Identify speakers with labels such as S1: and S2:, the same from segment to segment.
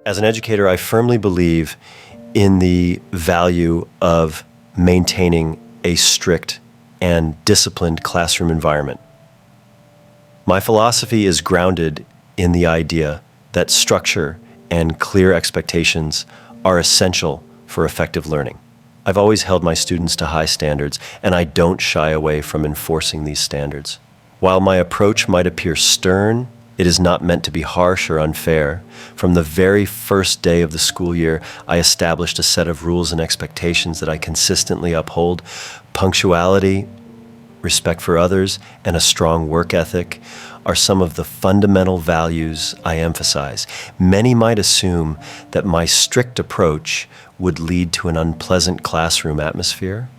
S1: As an educator, I firmly believe in the value of maintaining a strict and disciplined classroom environment. My philosophy is grounded in the idea that structure and clear expectations are essential for effective learning. I've always held my students to high standards, and I don't shy away from enforcing these standards. While my approach might appear stern, it is not meant to be harsh or unfair. From the very first day of the school year, I established a set of rules and expectations that I consistently uphold. Punctuality, respect for others, and a strong work ethic are some of the fundamental values I emphasize. Many might assume that my strict approach would lead to an unpleasant classroom atmosphere,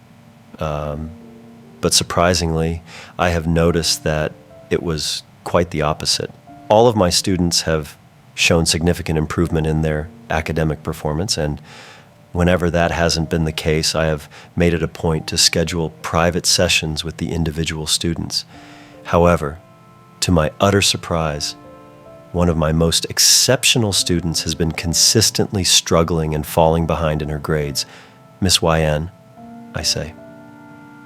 S1: but surprisingly, I have noticed that it was quite the opposite. All of my students have shown significant improvement in their academic performance, and whenever that hasn't been the case, I have made it a point to schedule private sessions with the individual students. However, to my utter surprise, one of my most exceptional students has been consistently struggling and falling behind in her grades. Miss YN, I say,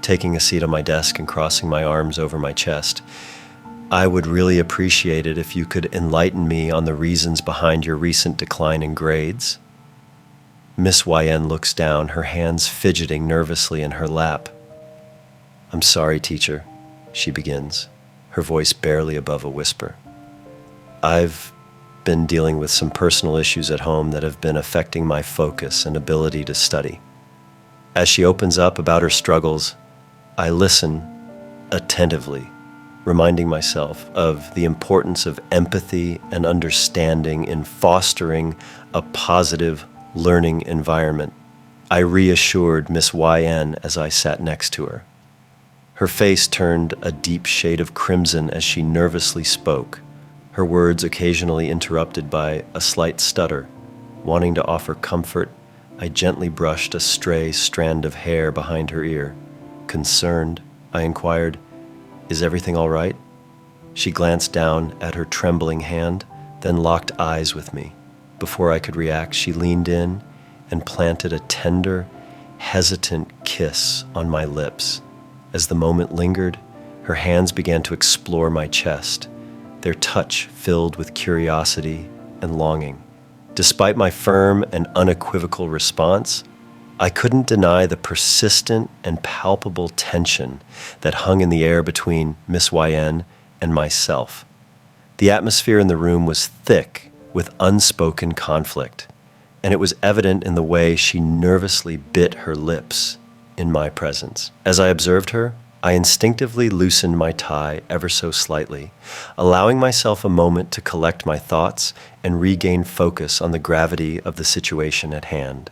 S1: taking a seat on my desk and crossing my arms over my chest. I would really appreciate it if you could enlighten me on the reasons behind your recent decline in grades. Miss YN looks down, her hands fidgeting nervously in her lap. I'm sorry, teacher, she begins, her voice barely above a whisper. I've been dealing with some personal issues at home that have been affecting my focus and ability to study. As she opens up about her struggles, I listen attentively, reminding myself of the importance of empathy and understanding in fostering a positive learning environment. I reassured Miss YN as I sat next to her. Her face turned a deep shade of crimson as she nervously spoke, her words occasionally interrupted by a slight stutter. Wanting to offer comfort, I gently brushed a stray strand of hair behind her ear. Concerned, I inquired, "Is everything all right?" She glanced down at her trembling hand, then locked eyes with me. Before I could react, she leaned in and planted a tender, hesitant kiss on my lips. As the moment lingered, her hands began to explore my chest, their touch filled with curiosity and longing. Despite my firm and unequivocal response, I couldn't deny the persistent and palpable tension that hung in the air between Miss YN and myself. The atmosphere in the room was thick with unspoken conflict, and it was evident in the way she nervously bit her lips in my presence. As I observed her, I instinctively loosened my tie ever so slightly, allowing myself a moment to collect my thoughts and regain focus on the gravity of the situation at hand.